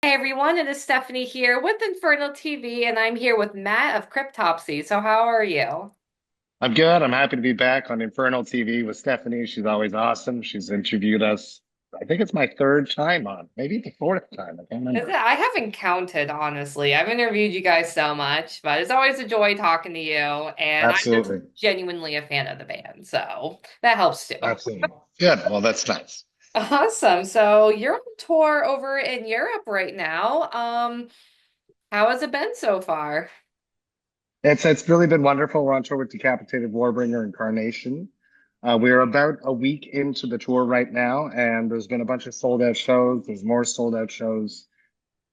Hey everyone, it is Stephanie here with Infernal TV, and I'm here with Matt of Cryptopsy. So, how are you? I'm good. I'm happy to be back on Infernal TV with Stephanie. She's always awesome. She's interviewed us. I think it's my third time on, maybe the fourth time. I can't remember. I haven't counted, honestly. I've interviewed you guys so much, but it's always a joy talking to you, and I'm just Absolutely. genuinely a fan of the band, so that helps too. Absolutely. Good. Well, that's nice. Awesome. So, you're on tour over in Europe right now. How has it been so far? It's really been wonderful. We're on tour with Decapitated, Warbringer, and Carnation. We're about a week into the tour right now, and there's been a bunch of sold out shows. There's more sold out shows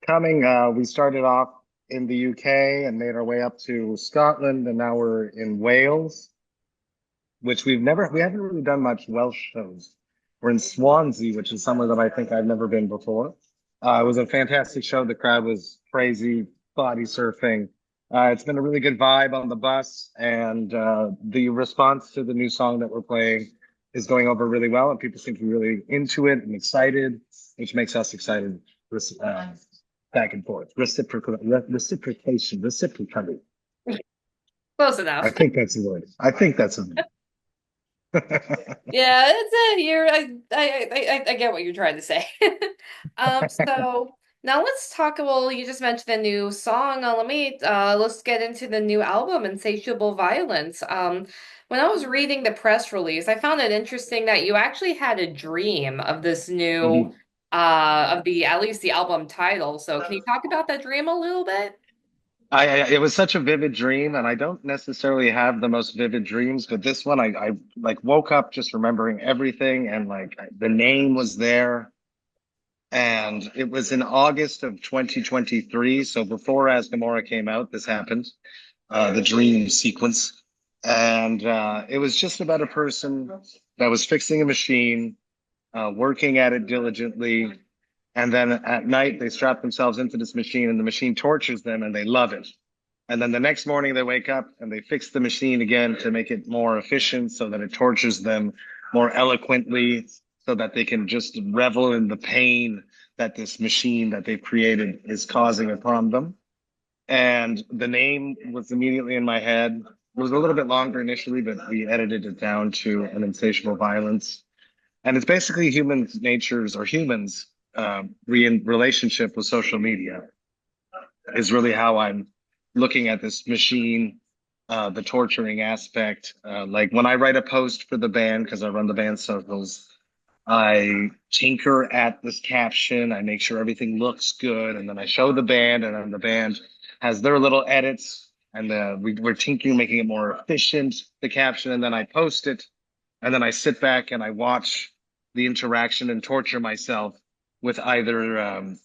coming. We started off in the UK and made our way up to Scotland, and now we're in Wales, which we haven't really done much Welsh shows. We're in Swansea, which is somewhere that I think I've never been before. It was a fantastic show. The crowd was crazy, body surfing. It's been a really good vibe on the bus, and the response to the new song that we're playing is going over really well, and people seem to be really into it and excited, which makes us excited. Uh, Back and forth, reciprocally. Close I enough. think that's the word. I think that's a word. Yeah, it's a you're I get what you're trying to say. So now let's talk. Well, you just mentioned the new song. Let's get into the new album, Insatiable Violence. When I was reading the press release, I found it interesting that you actually had a dream of this new Mhm. of the at least the album title. So can you talk about that dream a little bit? It was such a vivid dream, and I don't necessarily have the most vivid dreams, but this one I like woke up just remembering everything, and like the name was there, and it was in August of 2023, so before As Gamora came out, this happened, the dream sequence, and it was just about a person that was fixing a machine, working at it diligently. And then at night, they strap themselves into this machine, and the machine tortures them, and they love it. And then the next morning, they wake up and they fix the machine again to make it more efficient so that it tortures them more eloquently, so that they can just revel in the pain that this machine that they've created is causing upon them. And the name was immediately in my head. It was a little bit longer initially, but we edited it down to An Insatiable Violence. And it's basically humans relationship with social media is really how I'm looking at this machine, the torturing aspect. Like when I write a post for the band, because I run the band socials, I tinker at this caption. I make sure everything looks good, and then I show the band, and then the band has their little edits, and we're tinkering, making it more efficient, the caption, and then I post it, and then I sit back and I watch the interaction and torture myself with either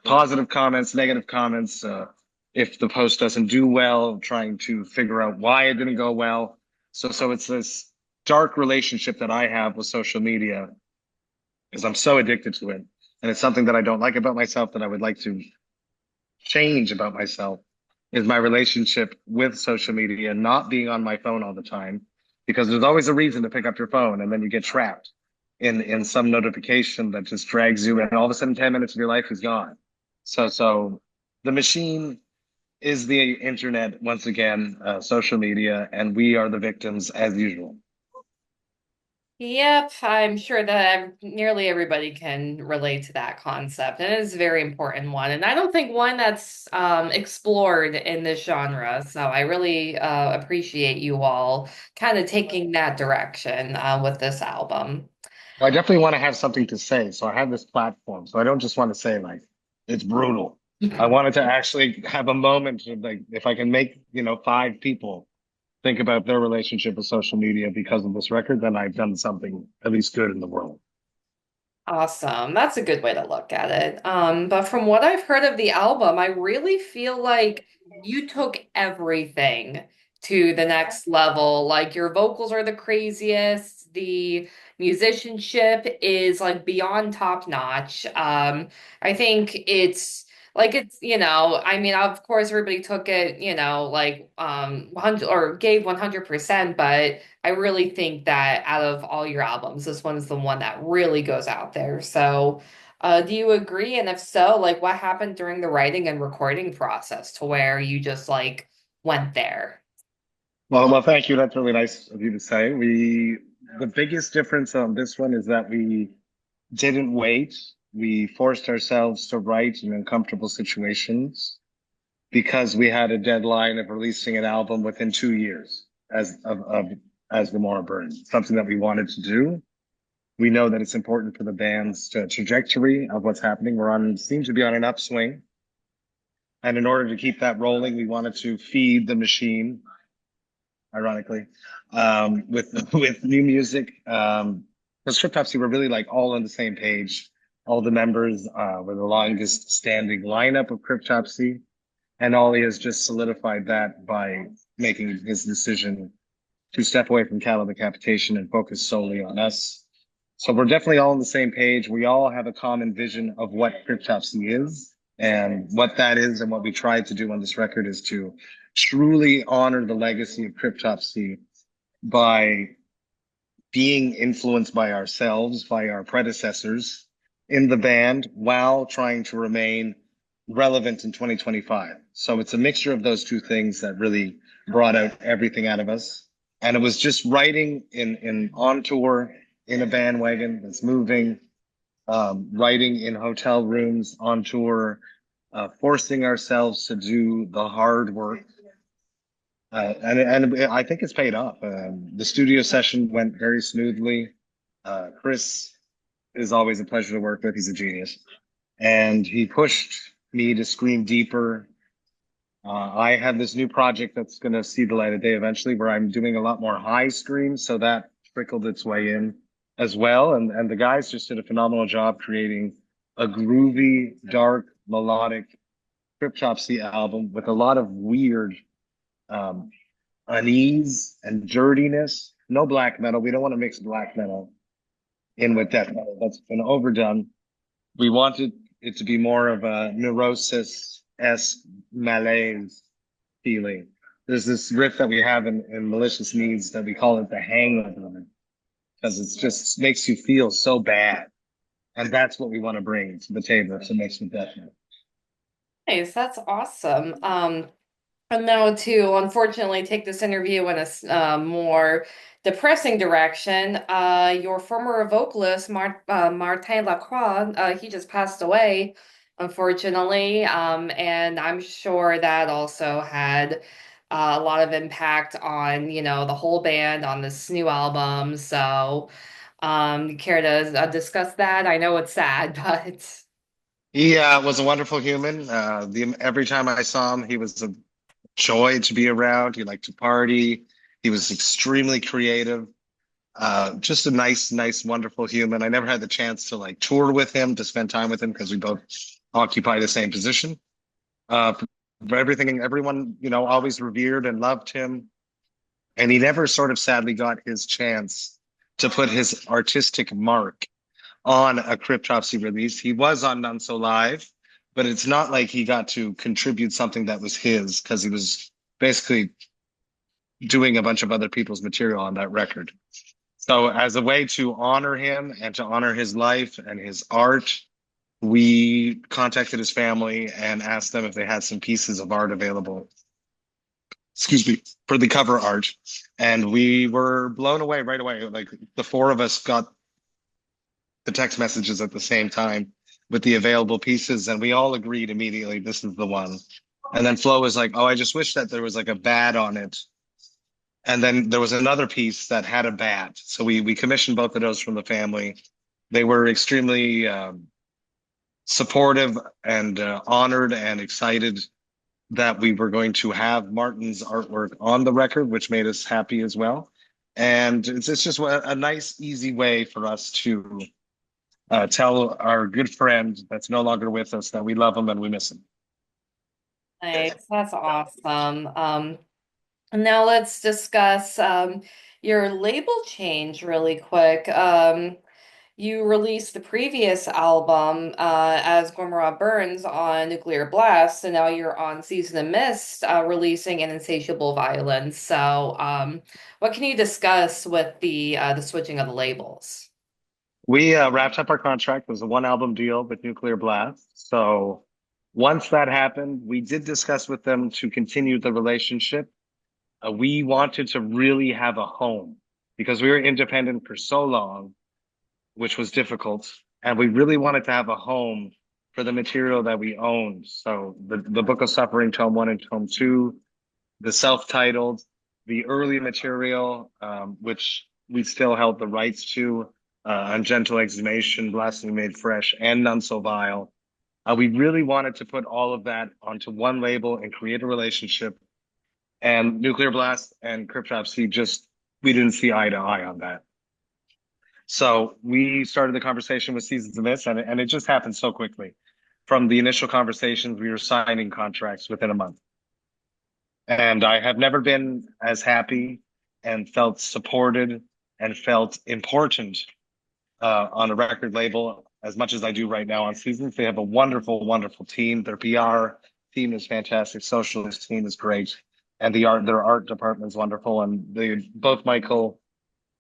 positive comments, negative comments. If the post doesn't do well, trying to figure out why it didn't go well. So it's this dark relationship that I have with social media because I'm so addicted to it, and it's something that I don't like about myself that I would like to change about myself. Is my relationship with social media, not being on my phone all the time, because there's always a reason to pick up your phone, and then you get trapped in some notification that just drags you, and all of a sudden 10 minutes of your life is gone. So the machine is the internet once again, social media, and we are the victims as usual. Yep, I'm sure that nearly everybody can relate to that concept, and it's a very important one. And I don't think one that's explored in this genre. So I really appreciate you all kind of taking that direction with this album. I definitely want to have something to say, so I have this platform. So I don't just want to say like it's brutal. I wanted to actually have a moment of like if I can make, five people think about their relationship with social media because of this record, then I've done something at least good in the world. Awesome. That's a good way to look at it. But from what I've heard of the album, I really feel like you took everything to the next level. Like your vocals are the craziest, the musicianship is like beyond top notch. I think I mean, of course everybody took it, 100 or gave 100%, but I really think that out of all your albums, this one's the one that really goes out there. So, Do you agree? And if so, like what happened during the writing and recording process to where you just like went there? Well, thank you. That's really nice of you to say. The biggest difference on this one is that we didn't wait. We forced ourselves to write in uncomfortable situations because we had a deadline of releasing an album within 2 years as Gomorrah Burns, something that we wanted to do. We know that it's important for the band's trajectory of what's happening. Seem to be on an upswing. And in order to keep that rolling, we wanted to feed the machine, ironically, with with new music. Because Cryptopsy were really like all on the same page. All the members were the longest standing lineup of Cryptopsy, and Ollie has just solidified that by making his decision to step away from cattle decapitation and focus solely on us. So we're definitely all on the same page. We all have a common vision of what Cryptopsy is. And what that is and what we tried to do on this record is to truly honor the legacy of Cryptopsy by being influenced by ourselves, by our predecessors in the band, while trying to remain relevant in 2025. So it's a mixture of those two things that really brought out everything out of us. And it was just writing in on tour in a bandwagon that's moving, writing in hotel rooms on tour, forcing ourselves to do the hard work. And I think it's paid off. The studio session went very smoothly. Chris is always a pleasure to work with. He's a genius. And he pushed me to scream deeper. I have this new project that's going to see the light of day eventually, where I'm doing a lot more high screams. So that trickled its way in as well. And the guys just did a phenomenal job creating a groovy, dark, melodic Cryptopsy album with a lot of weird um, unease and dirtiness. No black metal. We don't want to mix black metal in with death metal. That's been overdone. We wanted it to be more of a neurosis-esque malaise feeling. There's this riff that we have in Malicious Needs that we call it the hangover because it just makes you feel so bad. And that's what we want to bring to the table to mix with death metal. Nice, that's awesome. And now to unfortunately take this interview in a more depressing direction, your former vocalist, Martin Lacroix, he just passed away, unfortunately. And I'm sure that also had a lot of impact on, you know, the whole band on this new album. So, you care to discuss that? I know it's sad, but He was a wonderful human. Every time I saw him, he was a joy to be around. He liked to party. He was extremely creative. Just a nice, wonderful human. I never had the chance to like tour with him, to spend time with him because we both occupy the same position. For everything, everyone, always revered and loved him. And he never sort of sadly got his chance to put his artistic mark on a Cryptopsy release. He was on None So Live, but it's not like he got to contribute something that was his because he was basically doing a bunch of other people's material on that record. So, as a way to honor him and to honor his life and his art, we contacted his family and asked them if they had some pieces of art available, excuse me, for the cover art. And we were blown away right away. Like the four of us got the text messages at the same time with the available pieces, and we all agreed immediately this is the one. And then Flo was like, "Oh, I just wish that there was like a bat on it." And then there was another piece that had a bat. So we commissioned both of those from the family. They were extremely supportive and honored and excited that we were going to have Martin's artwork on the record, which made us happy as well. And it's just a nice, easy way for us to tell our good friend that's no longer with us that we love him and we miss him. nice, that's awesome. Now let's discuss your label change really quick. You released the previous album as Gomorrah Burns on Nuclear Blast, and now you're on Season of Mist, releasing An Insatiable Violence. So, what can you discuss with the switching of the labels? We wrapped up our contract. It was a one album deal with Nuclear Blast. So once that happened, we did discuss with them to continue the relationship. We wanted to really have a home because we were independent for so long, which was difficult. And we really wanted to have a home for the material that we owned. So the Book of Suffering, Tome 1 and Tome 2, the self-titled, the early material, which we still held the rights to, Ungentle Exhumation, Blasphemy Made Fresh, and None So Vile. We really wanted to put all of that onto one label and create a relationship. And Nuclear Blast and Cryptopsy just, we didn't see eye to eye on that. So we started the conversation with Seasons of Mist, and it just happened so quickly. From the initial conversations, we were signing contracts within a month. And I have never been as happy and felt supported and felt important on a record label as much as I do right now on Seasons. They have a wonderful, wonderful team. Their PR team is fantastic. Socialist team is great. And their art department is wonderful. And both Michael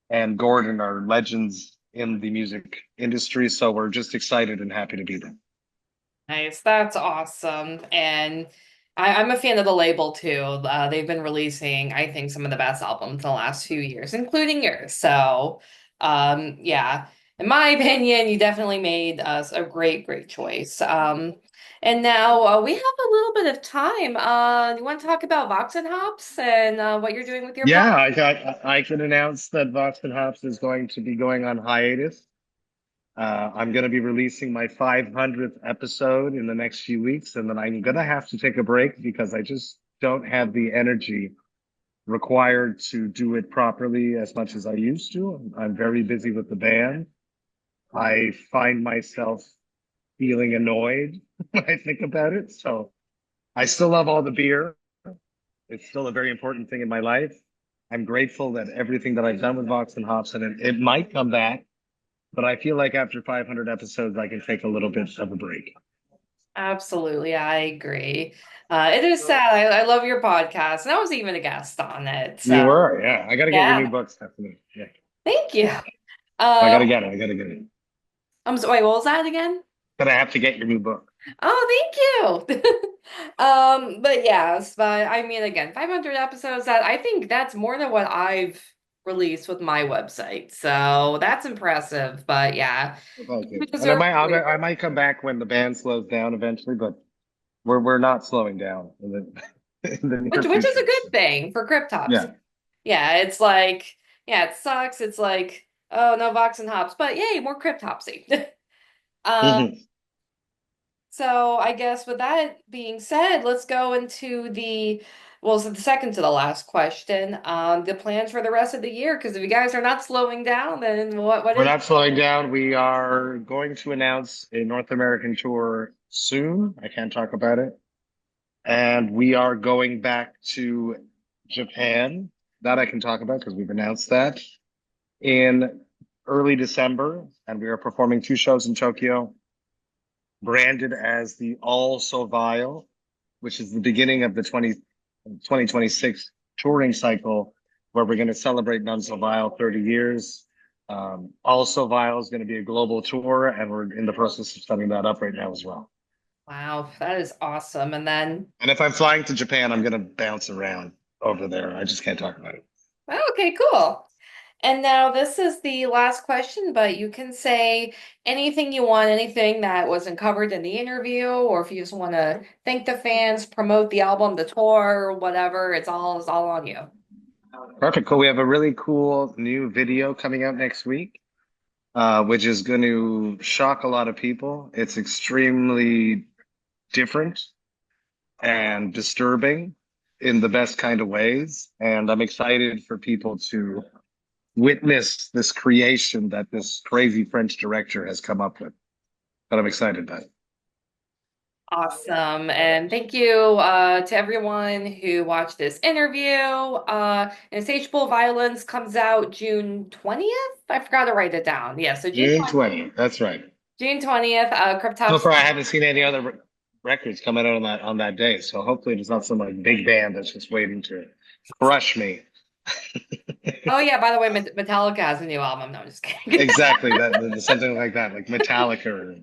and Gordon are legends in the music industry. So we're just excited and happy to be there. Nice, that's awesome. And I'm a fan of the label too. They've been releasing, I think, some of the best albums in the last few years, including yours. So, yeah, in my opinion, you definitely made us a great, great choice. And now we have a little bit of time. You want to talk about Vox and Hops and what you're doing with your Yeah, project? I can announce that Vox and Hops is going to be going on hiatus. I'm going to be releasing my 500th episode in the next few weeks, and then I'm going to have to take a break because I just don't have the energy required to do it properly as much as I used to. I'm very busy with the band. I find myself feeling annoyed when I think about it. So I still love all the beer. It's still a very important thing in my life. I'm grateful that everything that I've done with Vox and Hops, and it might come back, but I feel like after 500 episodes, I can take a little bit of a break. Absolutely, I agree. It is sad. I love your podcast, and I was even a guest on it. You So, were, yeah. I got to get your new yeah, book, Stephanie. Yeah, thank you. I got Um, to get it. I got to get it. I'm sorry, what was that again? But I have to get your new book. Oh, thank you. But yes, but I mean, again, 500 episodes, that I think that's more than what I've released with my website. So that's impressive. But yeah, Thank you. you And deserve a break. I might come back when the band slows down eventually, but we're not slowing down in in the near Which is a future. good So, thing for Cryptopsy. yeah. Yeah, it's like, yeah, it sucks. It's like, oh, no Vox and Hops, but yay, more Cryptopsy. Um, Mhm. so I guess with that being said, let's go into well, so the second to the last question, the plans for the rest of the year. Because if you guys are not slowing down, then what We're is? not slowing down. We are going to announce a North American tour soon. I can't talk about it. And we are going back to Japan. That I can talk about because we've announced that in early December. And we are performing two shows in Tokyo, branded as the All So Vile, which is the beginning of the 2026 touring cycle, where we're going to celebrate None So Vile 30 years. All So Vile is going to be a global tour, and we're in the process of setting that up right now as well. Wow, that is awesome. And then, And if I'm flying to Japan, I'm going to bounce around over there. I just can't talk about it. oh, okay, cool. And now this is the last question, but you can say anything you want, anything that wasn't covered in the interview, or if you just want to thank the fans, promote the album, the tour, whatever, it's all on you. Perfect. Cool. We have a really cool new video coming out next week, which is going to shock a lot of people. It's extremely different and disturbing in the best kind of ways. And I'm excited for people to witness this creation that this crazy French director has come up with. But I'm excited about it. Awesome. And thank you to everyone who watched this interview. Insatiable Violence comes out June 20th. I forgot to write it down. Yeah, so June June 20th. That's right. June 20th, So Cryptopsy. far, I haven't seen any other records coming out on that day. So hopefully, there's not some like big band that's just waiting to crush me. Oh yeah, by the way, Metallica has a new album. No, I'm just kidding. Exactly, something like that, like Metallica or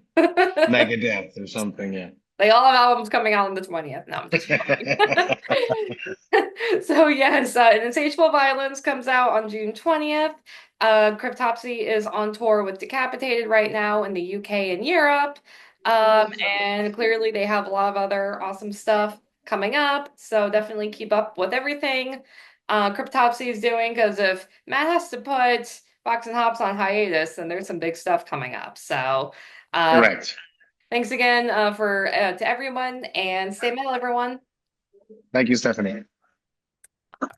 Megadeth or something. Yeah. They all have albums coming out on the 20th. No, I'm just joking. So yes, An Insatiable Violence comes out on June 20th. Cryptopsy is on tour with Decapitated right now in the UK and Europe. And clearly they have a lot of other awesome stuff coming up. So definitely keep up with everything Cryptopsy is doing, because if Matt has to put Box and Hops on hiatus, then there's some big stuff coming up. So uh, Correct. thanks again for to everyone, and stay metal, everyone. Thank you, Stephanie.